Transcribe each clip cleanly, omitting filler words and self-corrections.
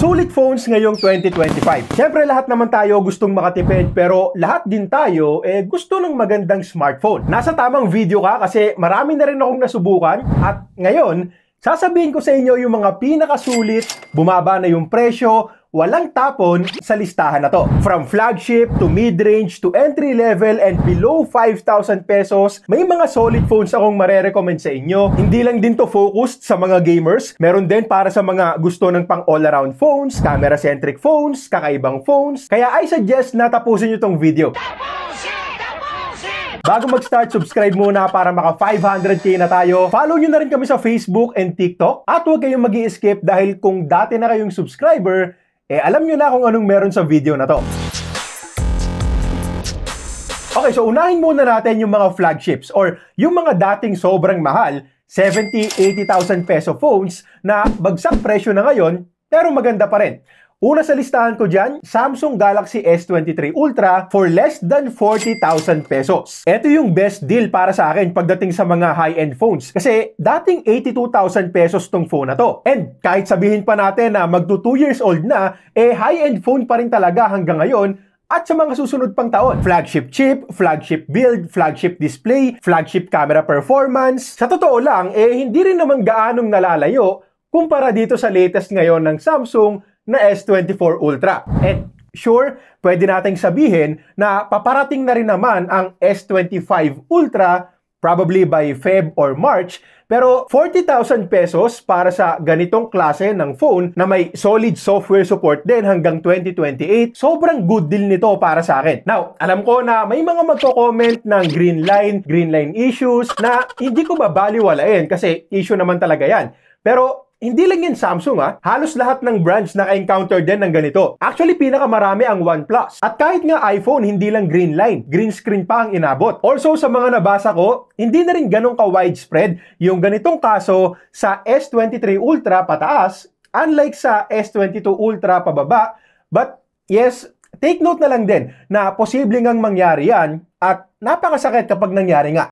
Sulit phones ngayong 2025. Siyempre lahat naman tayo gustong makatipid pero lahat din tayo gusto ng magandang smartphone. Nasa tamang video ka kasi marami na rin akong nasubukan at ngayon, sasabihin ko sa inyo yung mga pinakasulit, bumaba na yung presyo, walang tapon sa listahan na to. From flagship to mid-range to entry-level and below 5,000 pesos, may mga solid phones akong marerecommend sa inyo. Hindi lang din to focused sa mga gamers. Meron din para sa mga gusto ng pang all-around phones, camera-centric phones, kakaibang phones. Kaya I suggest na tapusin nyo tong video. Bago mag-start, subscribe muna para maka 500k na tayo. Follow nyo na rin kami sa Facebook and TikTok. At huwag kayong mag-i-skip dahil kung dati na kayong subscriber, alam nyo na kung anong meron sa video na to. Okay, so unahin muna natin yung mga flagships or yung mga dating sobrang mahal, 70,000-80,000 peso phones na bagsak presyo na ngayon, pero maganda pa rin. Una sa listahan ko dyan, Samsung Galaxy S23 Ultra for less than 40,000 pesos. Ito yung best deal para sa akin pagdating sa mga high-end phones. Kasi dating 82,000 pesos tong phone na to. And kahit sabihin pa natin na magto 2 years old na, high-end phone pa rin talaga hanggang ngayon at sa mga susunod pang taon. Flagship chip, flagship build, flagship display, flagship camera performance. Sa totoo lang, hindi rin naman gaanong nalalayo kumpara dito sa latest ngayon ng Samsung na S24 Ultra. And sure, pwede nating sabihin na paparating na rin naman ang S25 Ultra probably by Feb or March. Pero 40,000 pesos para sa ganitong klase ng phone na may solid software support din hanggang 2028, sobrang good deal nito para sa akin. Now, alam ko na may mga magko-comment ng green line issues na hindi ko babaliwalain kasi issue naman talaga yan. Pero hindi lang yan Samsung halos lahat ng brands naka-encounter din ng ganito. Actually, pinakamarami ang OnePlus. At kahit nga iPhone, hindi lang green line, green screen pa ang inabot. Also, sa mga nabasa ko, hindi na rin ganun ka-widespread yung ganitong kaso sa S23 Ultra pataas, unlike sa S22 Ultra pababa. But yes, take note na lang din na posible ngang mangyari yan at napakasakit kapag nangyari nga.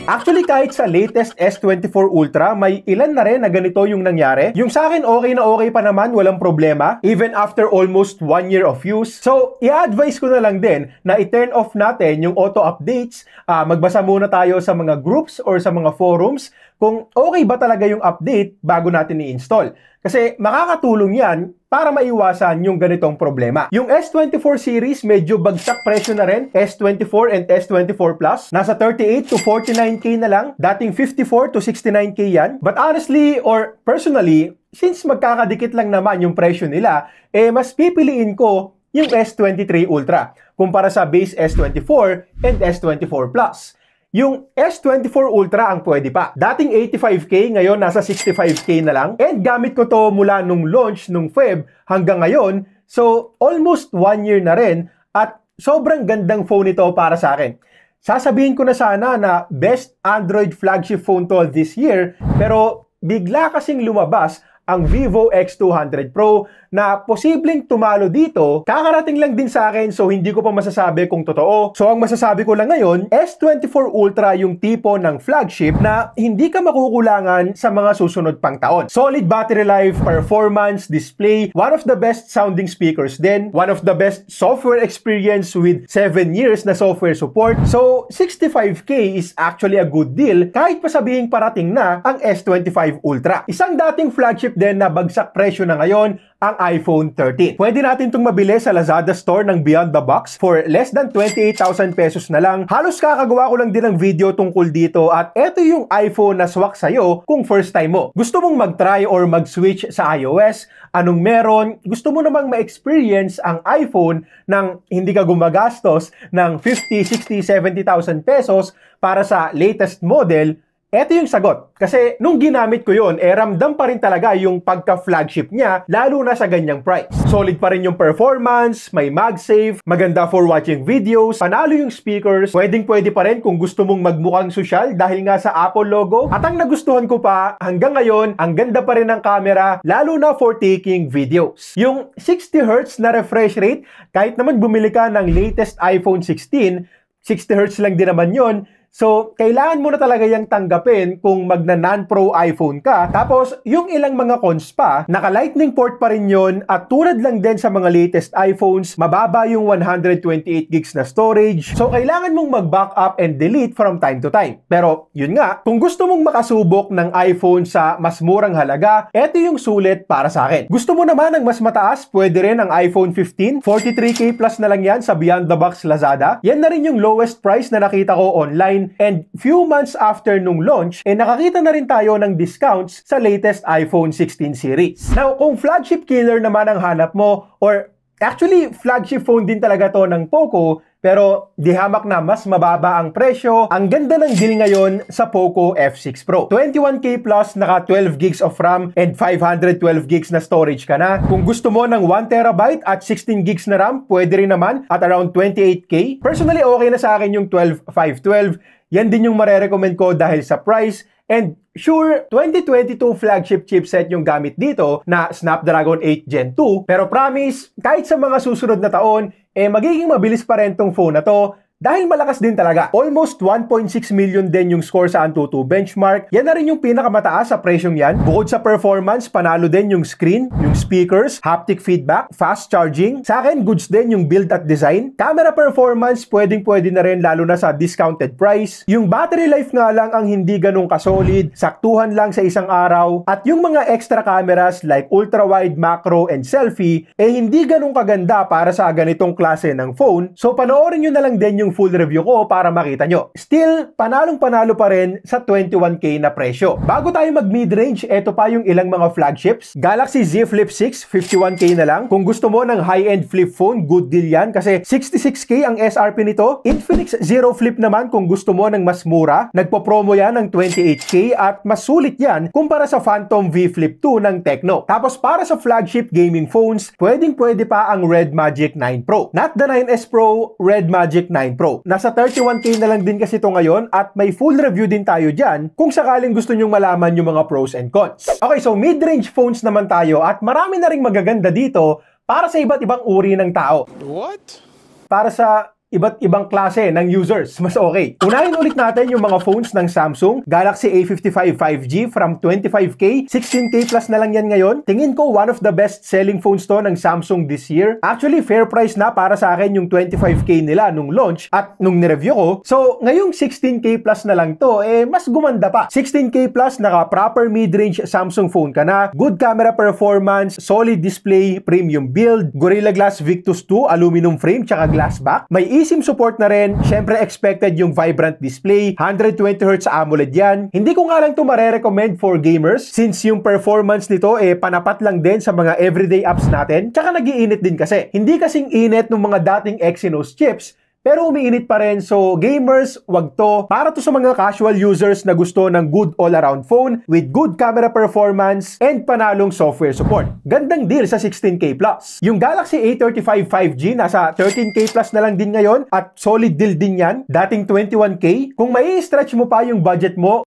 Actually, kahit sa latest S24 Ultra, may ilan na rin na ganito yung nangyari. Yung sa akin, okay na okay pa naman, walang problema, even after almost 1 year of use. So, i-advise ko na lang din na i-turn off natin yung auto-updates. Magbasa muna tayo sa mga groups or sa mga forums kung okay ba talaga yung update bago natin i-install. Kasi makakatulong yan para maiwasan yung ganitong problema. Yung S24 series, medyo bagsak presyo na rin. S24 and S24 Plus, nasa 38 to 49k na lang. Dating 54 to 69k yan. But honestly, or personally, since magkakadikit lang naman yung presyo nila, mas pipiliin ko yung S23 Ultra kumpara sa base S24 and S24 Plus. Yung S24 Ultra ang pwede pa. Dating 85k, ngayon nasa 65k na lang. And gamit ko to mula nung launch nung Feb hanggang ngayon. So, almost 1 year na rin. At sobrang gandang phone ito para sa akin. Sasabihin ko na sana na best Android flagship phone to this year. Pero bigla kasing lumabas ang Vivo X200 Pro na posibleng tumalo dito. Kakarating lang din sa akin so hindi ko pa masasabi kung totoo. So ang masasabi ko lang ngayon, S24 Ultra yung tipo ng flagship na hindi ka makukulangan sa mga susunod pang taon. Solid battery life, performance, display, one of the best sounding speakers din, one of the best software experience with 7 years na software support. So 65k is actually a good deal kahit pa sabihing parating na ang S25 Ultra. Isang dating flagship din na bagsak presyo na ngayon, ang iPhone 13. Pwede natin itong mabili sa Lazada store ng Beyond the Box for less than 28,000 pesos na lang. Halos kakagawa ko lang din ng video tungkol dito at eto yung iPhone na swak sa'yo kung first time mo. Gusto mong mag-try or mag-switch sa iOS? Anong meron? Gusto mo namang ma-experience ang iPhone nang hindi ka gumagastos ng 50, 60, 70,000 pesos para sa latest model? Ito yung sagot. Kasi nung ginamit ko yun, ramdam pa rin talaga yung pagka-flagship niya, lalo na sa ganyang price. Solid pa rin yung performance, may MagSafe, maganda for watching videos, panalo yung speakers, pwedeng-pwede pa rin kung gusto mong magmukhang sosyal dahil nga sa Apple logo. At ang nagustuhan ko pa, hanggang ngayon, ang ganda pa rin ng camera, lalo na for taking videos. Yung 60Hz na refresh rate, kahit naman bumili ka ng latest iPhone 16, 60Hz lang din naman yon. So, kailangan mo na talaga yung tanggapin kung magna non-pro iPhone ka. Tapos, yung ilang mga cons pa, naka-lightning port pa rin yun at tulad lang din sa mga latest iPhones, mababa yung 128 gigs na storage. So, kailangan mong mag-backup and delete from time to time. Pero, yun nga, kung gusto mong makasubok ng iPhone sa mas murang halaga, eto yung sulit para sa akin. Gusto mo naman ng mas mataas, pwede rin ang iPhone 15. 43K plus na lang yan sa Beyond the Box Lazada. Yan na rin yung lowest price na nakita ko online. And few months after nung launch, nakakita na rin tayo ng discounts sa latest iPhone 16 series. Now, kung flagship killer naman ang hanap mo, or actually, flagship phone din talaga to ng Poco, pero di hamak na mas mababa ang presyo. Ang ganda ng deal ngayon sa Poco F6 Pro. 21K plus, naka 12 gigs of RAM and 512 gigs na storage ka na. Kung gusto mo ng 1TB at 16 gigs na RAM, pwede rin naman at around 28K. Personally, okay na sa akin yung 12/512. Yan din yung marerecommend ko dahil sa price. And sure, 2022 flagship chipset yung gamit dito na Snapdragon 8 Gen 2. Pero promise, kahit sa mga susunod na taon, magiging mabilis pa rin tong phone na to. Dahil malakas din talaga. Almost 1.6 million din yung score sa Antutu benchmark. Yan na rin yung pinakamataas sa presyong yan. Bukod sa performance, panalo din yung screen, yung speakers, haptic feedback, fast charging. Sa akin, goods din yung build at design. Camera performance, pwedeng-pwede na rin lalo na sa discounted price. Yung battery life nga lang ang hindi ganun kasolid, saktuhan lang sa isang araw. At yung mga extra cameras like ultra-wide, macro, and selfie, hindi ganun kaganda para sa ganitong klase ng phone. So panoorin nyo na lang din yung full review ko para makita nyo. Still, panalong-panalo pa rin sa 21K na presyo. Bago tayo mag mid-range, eto pa yung ilang mga flagships. Galaxy Z Flip 6, 51K na lang. Kung gusto mo ng high-end flip phone, good deal yan kasi 66K ang SRP nito. Infinix Zero Flip naman kung gusto mo ng mas mura. Nagpo-promo yan ng 28K at mas sulit yan kumpara sa Phantom V Flip 2 ng Tecno. Tapos para sa flagship gaming phones, pwedeng-pwede pa ang Red Magic 9 Pro. Not the 9S Pro, Red Magic 9 Pro. Nasa 31K na lang din kasi ito ngayon at may full review din tayo dyan kung sakaling gusto nyong malaman yung mga pros and cons. Okay, so mid-range phones naman tayo at marami na ring magaganda dito para sa iba't ibang uri ng tao. What? Para sa iba't ibang klase ng users, mas okay. Unahin ulit natin yung mga phones ng Samsung. Galaxy A55 5G from 25K, 16K plus na lang yan ngayon. Tingin ko one of the best selling phones to ng Samsung this year. Actually, fair price na para sa akin yung 25K nila nung launch at nung nireview ko. So, ngayong 16K plus na lang to, mas gumanda pa. 16K plus, naka proper mid-range Samsung phone ka na. Good camera performance, solid display, premium build, Gorilla Glass Victus 2, aluminum frame, tsaka glass back. May eSIM support na rin. Syempre expected yung vibrant display. 120Hz AMOLED yan. Hindi ko nga lang ito marerecommend for gamers since yung performance nito panapat lang din sa mga everyday apps natin. Tsaka nag-iinit din kasi. Hindi kasing init ng mga dating Exynos chips, pero umiinit pa rin. So, gamers, wag to. Para to sa mga casual users na gusto ng good all-around phone with good camera performance and panalong software support. Gandang deal sa 16K plus. Yung Galaxy A35 5G nasa 13K plus na lang din ngayon at solid deal din yan. Dating 21K. Kung may stretch mo pa yung budget mo,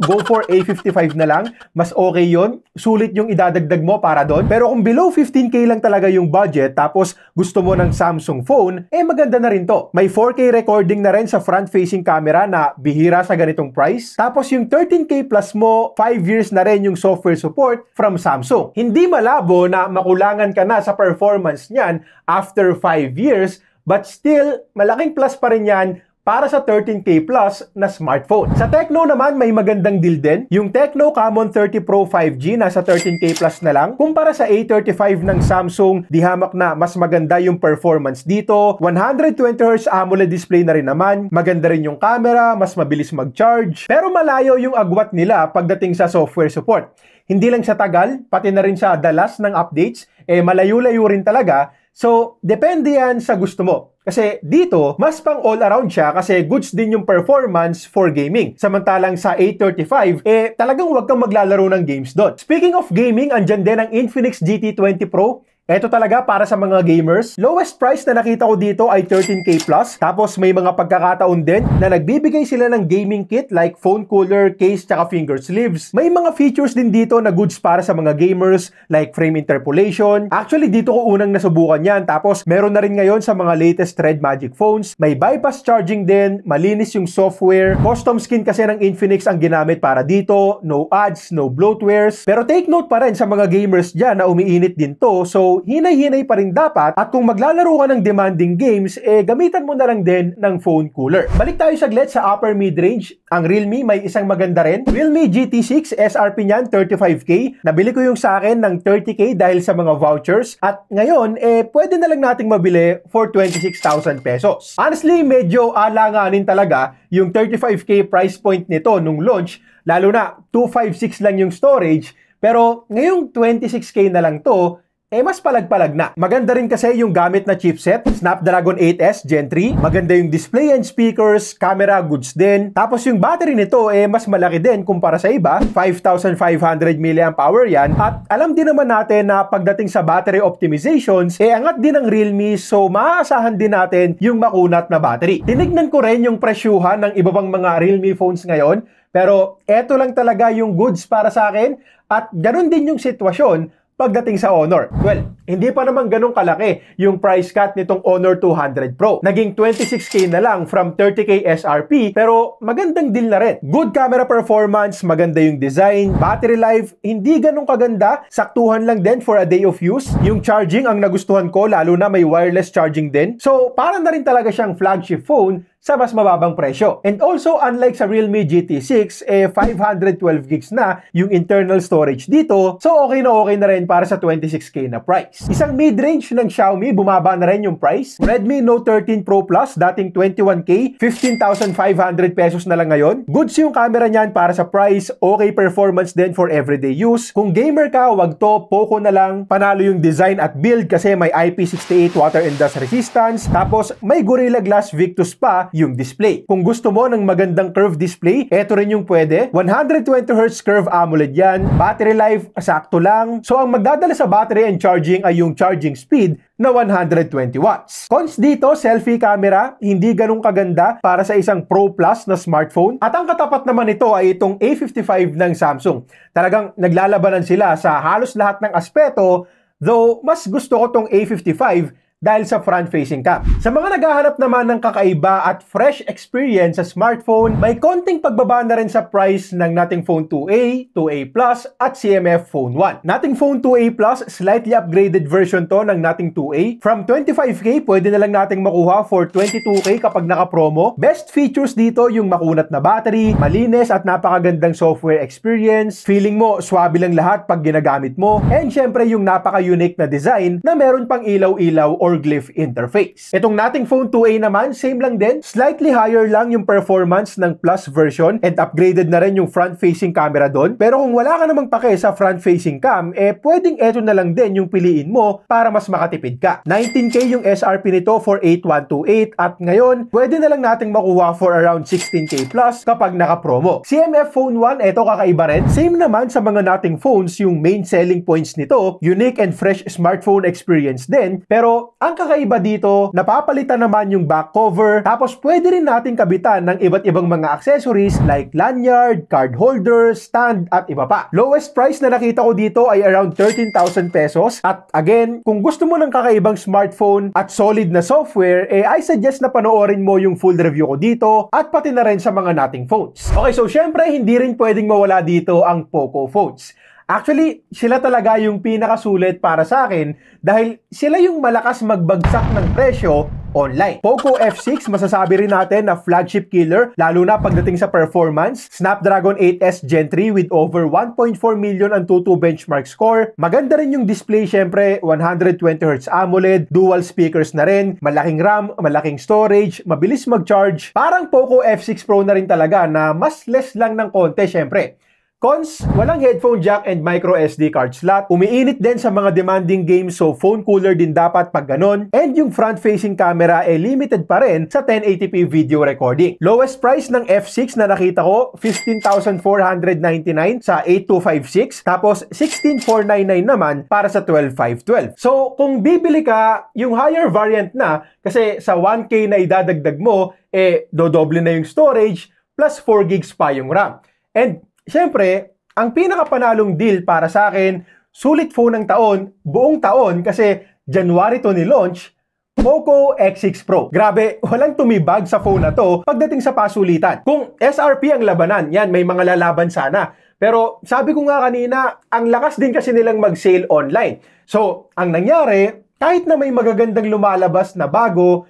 go for A55 na lang. Mas okay yon. Sulit yung idadagdag mo para doon. Pero kung below 15K lang talaga yung budget, tapos gusto mo ng Samsung phone, maganda na rin to. May 4K recording na rin sa front-facing camera na bihira sa ganitong price. Tapos yung 13K plus mo, 5 years na rin yung software support from Samsung. Hindi malabo na makulangan ka na sa performance niyan after 5 years, but still, malaking plus pa rin yan para sa 13K plus na smartphone. Sa Tecno naman, may magandang deal din. Yung Tecno Camon 30 Pro 5G nasa 13K plus na lang. Kumpara sa A35 ng Samsung, di hamak na mas maganda yung performance dito. 120Hz AMOLED display na rin naman. Maganda rin yung camera, mas mabilis mag-charge. Pero malayo yung agwat nila pagdating sa software support. Hindi lang sa tagal, pati na rin sa dalas ng updates, malayo-layo rin talaga. So, depende yan sa gusto mo. Kasi dito, mas pang all-around siya kasi goods din yung performance for gaming. Samantalang sa A35, talagang wag kang maglalaro ng games doon. Speaking of gaming, andyan din ang Infinix GT20 Pro. Ito talaga para sa mga gamers. Lowest price na nakita ko dito ay 13K plus. Tapos may mga pagkakataon din na nagbibigay sila ng gaming kit like phone cooler, case, tsaka finger sleeves. May mga features din dito na goods para sa mga gamers like frame interpolation. Actually, dito ko unang nasubukan yan. Tapos meron na rin ngayon sa mga latest Red Magic phones. May bypass charging din, malinis yung software. Custom skin kasi ng Infinix ang ginamit para dito. No ads, no bloatwares. Pero take note pa rin sa mga gamers dyan na umiinit din to. So, hinay-hinay pa rin dapat. At kung maglalaro ka ng demanding games, gamitan mo na lang din ng phone cooler. Balik tayo saglit sa upper mid-range. Ang Realme may isang maganda rin. Realme GT6, SRP niyan 35K. Nabili ko yung sa akin ng 30K dahil sa mga vouchers. At ngayon, pwede na lang nating mabili for 26,000 pesos. Honestly, medyo alanganin talaga yung 35K price point nito nung launch. Lalo na, 256 lang yung storage. Pero ngayong 26K na lang to, mas palag-palag na. Maganda rin kasi yung gamit na chipset, Snapdragon 8S Gen 3. Maganda yung display and speakers, camera goods din. Tapos yung battery nito mas malaki din kumpara sa iba, 5,500 mAh yan. At alam din naman natin na pagdating sa battery optimizations, angat din ng Realme, so maaasahan din natin yung makunat na battery. Tinignan ko rin yung presyuhan ng iba pang mga Realme phones ngayon, pero eto lang talaga yung goods para sa akin at ganun din yung sitwasyon pagdating sa Honor. Well, hindi pa naman ganun kalaki yung price cut nitong Honor 200 Pro. Naging 26K na lang from 30K SRP, pero magandang deal na rin. Good camera performance, maganda yung design, battery life, hindi ganun kaganda, saktuhan lang din for a day of use. Yung charging ang nagustuhan ko, lalo na may wireless charging din. So, para na rin talaga siyang flagship phone sa mas mababang presyo. And also, unlike sa Realme GT6, 512 gigs na yung internal storage dito. So, okay na rin para sa 26K na price. Isang mid-range ng Xiaomi, bumaba na rin yung price. Redmi Note 13 Pro Plus, dating 21K, 15,500 pesos na lang ngayon. Goods yung camera niyan para sa price, okay performance din for everyday use. Kung gamer ka, wag to, Poco na lang. Panalo yung design at build kasi may IP68 water and dust resistance. Tapos, may Gorilla Glass Victus pa yung display. Kung gusto mo ng magandang curve display, eto rin yung pwede. 120Hz curve AMOLED yan. Battery life, sakto lang. So, ang magdadala sa battery and charging ay yung charging speed na 120 watts. Cons dito, selfie camera, hindi ganun kaganda para sa isang Pro Plus na smartphone. At ang katapat naman nito ay itong A55 ng Samsung. Talagang naglalabanan sila sa halos lahat ng aspeto, though mas gusto ko tong A55 dahil sa front-facing cam. Sa mga naghahanap naman ng kakaiba at fresh experience sa smartphone, may konting pagbaba na rin sa price ng Nothing Phone 2A, 2A Plus at CMF Phone 1. Nothing Phone 2A Plus, slightly upgraded version to ng Nothing 2A. From 25K, pwede na lang nating makuha for 22K kapag naka-promo. Best features dito yung makunat na battery, malinis at napakagandang software experience. Feeling mo, swabe lang lahat pag ginagamit mo. And syempre yung napaka-unique na design na meron pang ilaw-ilaw or glyph interface. Itong Nothing Phone 2A naman, same lang din. Slightly higher lang yung performance ng Plus version and upgraded na rin yung front-facing camera doon. Pero kung wala ka namang pake sa front-facing cam, pwedeng eto na lang din yung piliin mo para mas makatipid ka. 19K yung SRP nito for 8128 at ngayon, pwede na lang nating makuha for around 16K plus kapag naka-promo. CMF Phone 1, eto kakaiba rin. Same naman sa mga Nothing phones, yung main selling points nito, unique and fresh smartphone experience din, pero ang kakaiba dito, napapalitan naman yung back cover, tapos pwede rin natin kabitan ng iba't ibang mga accessories like lanyard, card holder, stand, at iba pa. Lowest price na nakita ko dito ay around 13,000 pesos. At again, kung gusto mo ng kakaibang smartphone at solid na software, I suggest na panoorin mo yung full review ko dito at pati na rin sa mga Nothing phones. Okay, so syempre, hindi rin pwedeng mawala dito ang Poco phones. Actually, sila talaga yung pinakasulit para sa akin dahil sila yung malakas magbagsak ng presyo online. Poco F6, masasabi rin natin na flagship killer, lalo na pagdating sa performance. Snapdragon 8S Gen 3 with over 1.4 million Antutu benchmark score. Maganda rin yung display, syempre, 120Hz AMOLED, dual speakers na rin, malaking RAM, malaking storage, mabilis mag-charge. Parang Poco F6 Pro na rin talaga na mas less lang ng konti, syempre. Cons, walang headphone jack and micro SD card slot. Umiinit din sa mga demanding games so phone cooler din dapat pag ganon. And yung front-facing camera limited pa rin sa 1080p video recording. Lowest price ng F6 na nakita ko, 15,499 sa 8256. Tapos 16,499 naman para sa 12,512. So kung bibili ka, yung higher variant na, kasi sa 1K na idadagdag mo, dodoble na yung storage plus 4 gigs pa yung RAM. And siyempre, ang pinakapanalong deal para sa akin, sulit phone ng taon, buong taon kasi January to ni-launch, Poco X6 Pro. Grabe, walang tumibag sa phone na to pagdating sa pasulitan. Kung SRP ang labanan, yan, may mga lalaban sana. Pero sabi ko nga kanina, ang lakas din kasi nilang mag-sale online. So, ang nangyari, kahit na may magagandang lumalabas na bago,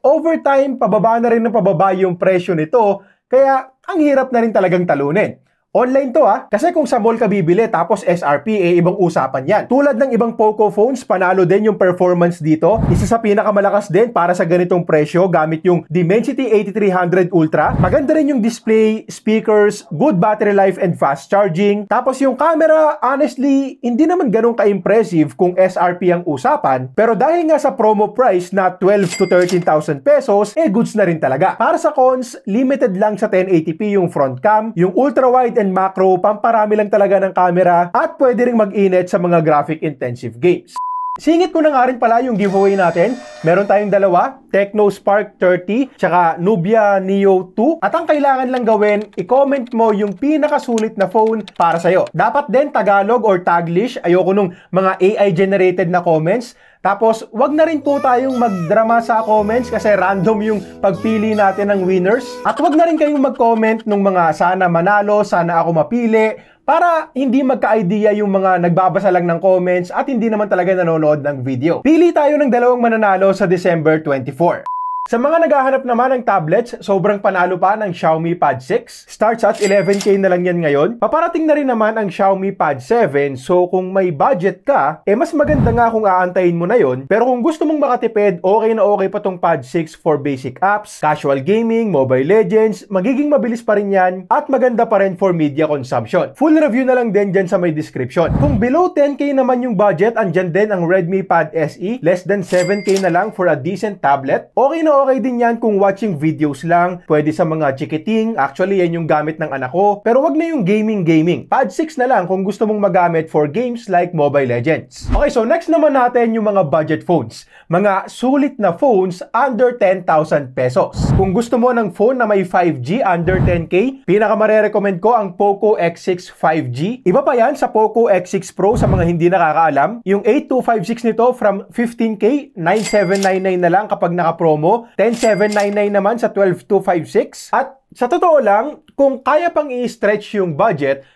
over time, pababa na rin ng pababa yung presyo nito, kaya ang hirap na rin talagang talunin. Online to kasi kung sa mall ka bibili tapos SRP, ibang usapan yan. Tulad ng ibang Poco phones, panalo din yung performance dito. Isa sa pinakamalakas din para sa ganitong presyo gamit yung Dimensity 8300 Ultra. Maganda rin yung display, speakers, good battery life and fast charging. Tapos yung camera, honestly, hindi naman ganun ka-impressive kung SRP ang usapan. Pero dahil nga sa promo price na 12 to 13,000 pesos, goods na rin talaga. Para sa cons, limited lang sa 1080p yung front cam, yung ultra-wide and macro, pamparami lang talaga ng camera at pwede ring mag-init sa mga graphic-intensive games. Singit ko na nga rin pala yung giveaway natin. Meron tayong dalawa, Tecno Spark 30 tsaka Nubia Neo 2. At ang kailangan lang gawin, i-comment mo yung pinakasulit na phone para sa'yo. Dapat din Tagalog or Taglish. Ayoko nung mga AI-generated na comments. Tapos, wag na rin po tayong magdrama sa comments kasi random yung pagpili natin ng winners. At wag na rin kayong mag-comment nung mga sana manalo, sana ako mapili, para hindi magka-idea yung mga nagbabasa lang ng comments at hindi naman talaga nanonood ng video. Pili tayo ng dalawang mananalo sa December 24. Sa mga naghahanap naman ng tablets, sobrang panalo pa ng Xiaomi Pad 6. Starts at 11K na lang yan ngayon. Paparating na rin naman ang Xiaomi Pad 7. So kung may budget ka, mas maganda nga kung aantayin mo na yon. Pero kung gusto mong makatipid, okay na okay pa tong Pad 6 for basic apps, casual gaming, Mobile Legends. Magiging mabilis pa rin yan at maganda pa rin for media consumption. Full review na lang din dyan sa may description. Kung below 10K naman yung budget, andyan din ang Redmi Pad SE. Less than 7K na lang for a decent tablet. Okay din yan kung watching videos lang, pwede sa mga chikiting, actually yan yung gamit ng anak ko, pero wag na yung gaming. Pad 6 na lang kung gusto mong magamit for games like Mobile Legends. Okay, so next naman natin yung mga budget phones. Mga sulit na phones under 10,000 pesos. Kung gusto mo ng phone na may 5G under 10K, pinaka-marerecommend ko ang Poco X6 5G. Iba pa yan sa Poco X6 Pro sa mga hindi nakakaalam. Yung 8256 nito from 15K, 9,799 na lang kapag naka-promo. 10,799 naman sa 12,256. At sa totoo lang, kung kaya pang i-stretch yung budget,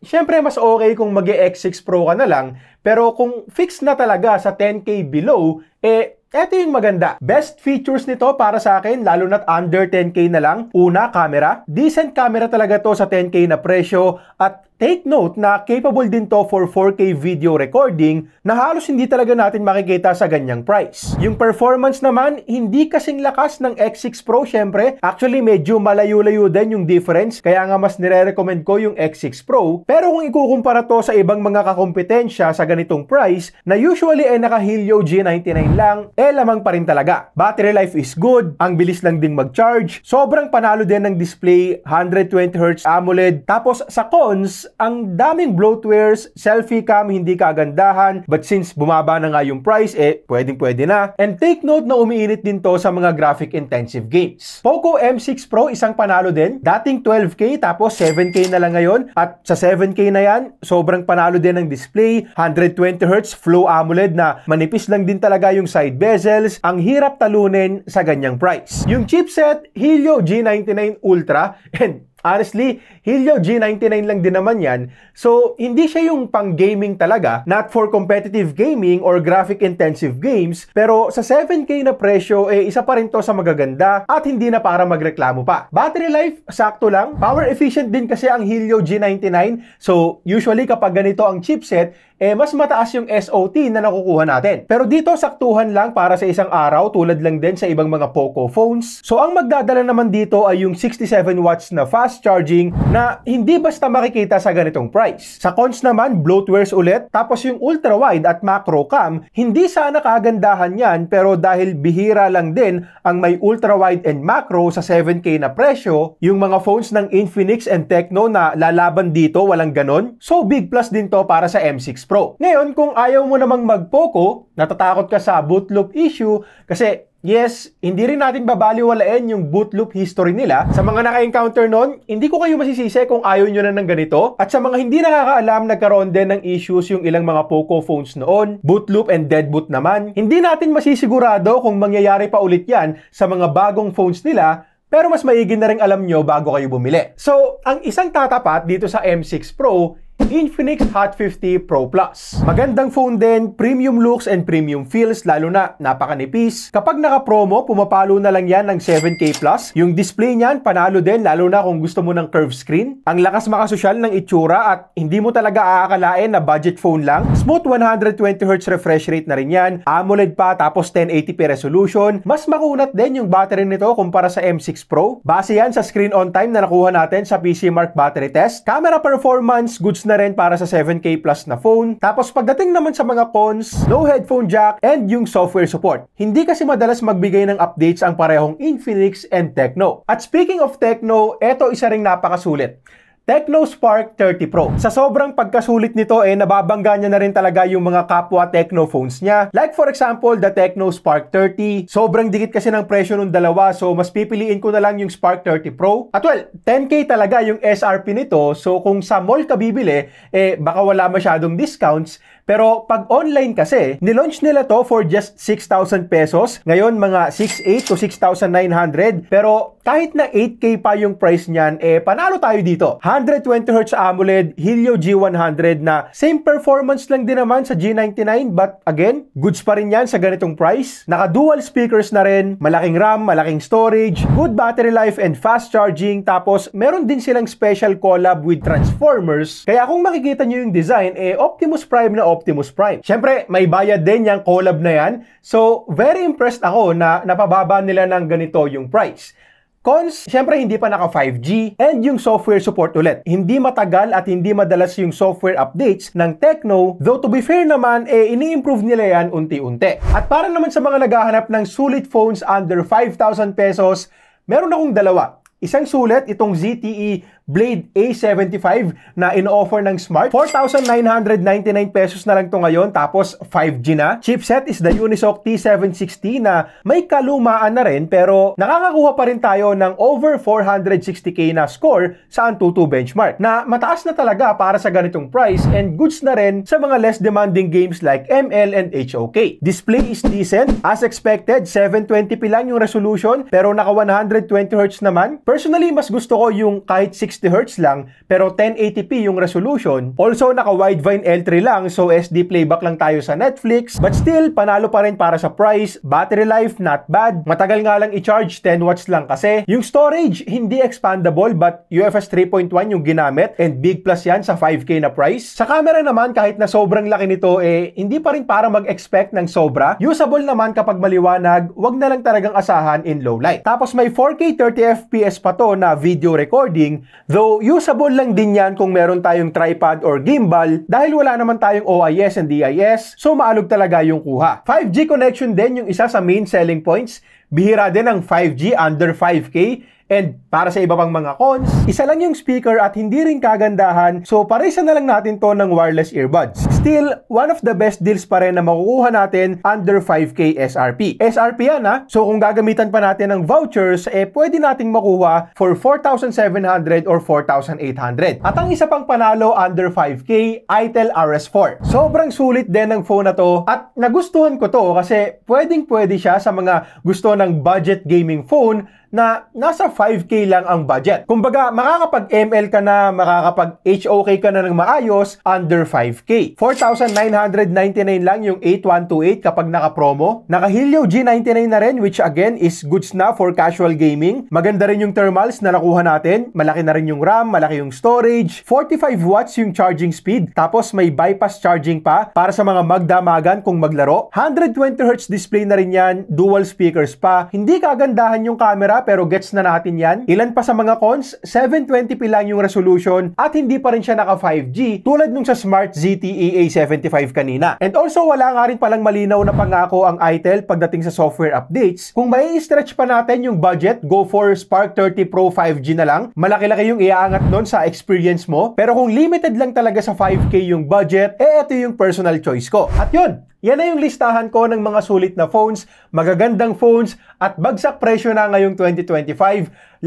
syempre mas okay kung mag-X6 Pro ka na lang. Pero kung fixed na talaga sa 10K below, eto yung maganda. Best features nito para sa akin, lalo na't under 10K na lang. Una, camera. Decent camera talaga to sa 10K na presyo. At take note na capable din to for 4K video recording na halos hindi talaga natin makikita sa ganyang price. Yung performance naman, hindi kasing lakas ng X6 Pro syempre. Actually, medyo malayo-layo din yung difference. Kaya nga mas nire-recommend ko yung X6 Pro. Pero kung ikukumpara to sa ibang mga kakompetensya sa ganitong price, na usually naka Helio G99 lang, lamang pa rin talaga. Battery life is good, ang bilis lang ding mag-charge, sobrang panalo din ng display, 120Hz AMOLED. Tapos sa cons, ang daming bloatwares, selfie cam hindi kagandahan, but since bumaba na nga yung price, pwedeng-pwede na. And take note na umiinit din to sa mga graphic-intensive games. Poco M6 Pro, isang panalo din. Dating 12K, tapos 7K na lang ngayon. At sa 7K na yan, sobrang panalo din ng display, 120Hz Flow AMOLED na manipis lang din talaga yung side bezels. Ang hirap talunin sa ganyang price. Yung chipset, Helio G99 Ultra, and honestly, Helio G99 lang din naman yan. So, hindi siya yung pang-gaming talaga, not for competitive gaming or graphic-intensive games, pero sa 7K na presyo, isa pa rin to sa magaganda at hindi na para magreklamo pa. Battery life, sakto lang. Power efficient din kasi ang Helio G99. So, usually kapag ganito ang chipset, mas mataas yung SOT na nakukuha natin. Pero dito, saktuhan lang para sa isang araw, tulad lang din sa ibang mga Poco phones. So, ang magdadala naman dito ay yung 67 watts na fast charging na hindi basta makikita sa ganitong price. Sa cons naman, bloatwares ulit. Tapos yung ultra-wide at macro cam, hindi sana kagandahan yan, pero dahil bihira lang din ang may ultra-wide and macro sa 7K na presyo, yung mga phones ng Infinix and Tecno na lalaban dito, walang ganon. So, big plus din to para sa M6 Pro. Ngayon, kung ayaw mo namang mag-Poco, natatakot ka sa boot loop issue, kasi yes, hindi rin natin babaliwalain yung boot loop history nila. Sa mga naka-encounter nun, hindi ko kayo masisisi kung ayaw nyo na ng ganito. At sa mga hindi nakakaalam, nagkaroon din ng issues yung ilang mga Poco phones noon, boot loop and dead boot naman. Hindi natin masisigurado kung mangyayari pa ulit yan sa mga bagong phones nila, pero mas maigi na rin alam nyo bago kayo bumili. So, ang isang tatapat dito sa M6 Pro, Infinix Hot 50 Pro Plus. Magandang phone din, premium looks and premium feels, lalo na napakanipis. Kapag naka-promo, pumapalo na lang yan ng 7K Plus. Yung display niyan, panalo din, lalo na kung gusto mo ng curved screen. Ang lakas makasosyal ng itsura at hindi mo talaga aakalain na budget phone lang. Smooth 120Hz refresh rate na rin yan. AMOLED pa, tapos 1080p resolution. Mas makunat din yung battery nito kumpara sa M6 Pro. Base yan sa screen on time na nakuha natin sa PCMark battery test. Camera performance, goods na rin para sa 7K plus na phone. Tapos pagdating naman sa mga cons, no headphone jack and yung software support. Hindi kasi madalas magbigay ng updates ang parehong Infinix and Tecno. At speaking of Tecno, eto isa ring napakasulit. Tecno Spark 30 Pro. Sa sobrang pagkasulit nito, nababangga niya na rin talaga yung mga kapwa Tecno phones niya. Like for example, the Tecno Spark 30. Sobrang dikit kasi ng presyo ng dalawa, so mas pipiliin ko na lang yung Spark 30 Pro. At well, 10K talaga yung SRP nito, so kung sa mall ka bibili, baka wala masyadong discounts. Pero pag online kasi, nilaunch nila to for just 6,000 pesos. Ngayon, mga 6,800 to 6,900. Pero kahit na 8K pa yung price niyan, panalo tayo dito. 120Hz AMOLED, Helio G100 na same performance lang din naman sa G99. But again, goods pa rin yan sa ganitong price. Naka-dual speakers na rin, malaking RAM, malaking storage, good battery life and fast charging. Tapos, meron din silang special collab with Transformers. Kaya kung makikita nyo yung design, Optimus Prime na Optimus Prime. Siyempre, may bayad din yung collab na yan. So, very impressed ako na napababa nila ng ganito yung price. Cons, siyempre hindi pa naka 5G and yung software support ulit. Hindi matagal at hindi madalas yung software updates ng Tecno, though to be fair naman, ini-improve nila yan unti-unti. At para naman sa mga naghahanap ng sulit phones under 5,000 pesos, meron akong dalawa. Isang sulit, itong ZTE Blade A75 na in-offer ng Smart. 4,999 pesos na lang to ngayon, tapos 5G na. Chipset is the Unisoc T760 na may kalumaan na rin, pero nakakakuha pa rin tayo ng over 460k na score sa Antutu benchmark, na mataas na talaga para sa ganitong price and goods na rin sa mga less demanding games like ML and HOK. Display is decent. As expected, 720p lang yung resolution, pero naka 120Hz naman. Personally, mas gusto ko yung kahit 60Hz lang, pero 1080p yung resolution. Also, naka Widevine L3 lang, so SD playback lang tayo sa Netflix. But still, panalo pa rin para sa price. Battery life, not bad. Matagal nga lang i-charge, 10 watts lang kasi. Yung storage, hindi expandable, but UFS 3.1 yung ginamit, and big plus yan sa 5K na price. Sa camera naman, kahit na sobrang laki nito, hindi pa rin para mag-expect ng sobra. Usable naman kapag maliwanag, wag na lang talagang asahan in low light. Tapos may 4K 30fps pa to na video recording, though usable lang din yan kung meron tayong tripod or gimbal dahil wala naman tayong OIS and DIS, so maalog talaga yung kuha. 5G connection din yung isa sa main selling points. Bihira din ang 5G under 5K. And para sa iba pang mga cons, isa lang yung speaker at hindi rin kagandahan, so parisa na lang natin to ng wireless earbuds. Still, one of the best deals pa rin na makukuha natin under 5K SRP. SRP yan ha, so kung gagamitan pa natin ng vouchers, pwede nating makuha for 4,700 or 4,800. At ang isa pang panalo under 5K, ITEL RS4. Sobrang sulit din ng phone na to at nagustuhan ko to kasi pwedeng-pwede siya sa mga gusto ng budget gaming phone na nasa 5K lang ang budget. Kumbaga, makakapag-ML ka na, makakapag-HOK ka na ng maayos under 5K. 4,999 lang yung 8128 kapag naka-promo. Naka-Helio G99 na rin, which again is goods na for casual gaming. Maganda rin yung thermals na nakuha natin. Malaki na rin yung RAM, malaki yung storage. 45 watts yung charging speed. Tapos may bypass charging pa para sa mga magdamagan kung maglaro. 120Hz display na rin yan, dual speakers pa. Hindi kagandahan yung camera pero gets na natin yan. Ilan pa sa mga cons? 720p lang yung resolution at hindi pa rin siya naka 5G tulad nung sa Smart ZTE A75 kanina. And also wala nga rin palang malinaw na pangako ang ITEL pagdating sa software updates. Kung may stretch pa natin yung budget, go for Spark 30 Pro 5G na lang. Malaki-laki yung iaangat nun sa experience mo. Pero kung limited lang talaga sa 5K yung budget, ito yung personal choice ko. At yun, yan na yung listahan ko ng mga sulit na phones, magagandang phones, at bagsak presyo na ngayong 2025.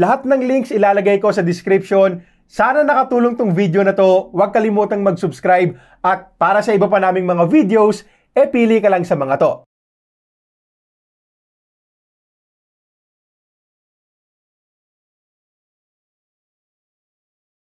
Lahat ng links ilalagay ko sa description. Sana nakatulong tong video na to. Huwag kalimutang mag-subscribe at para sa iba pa naming mga videos, pili ka lang sa mga to.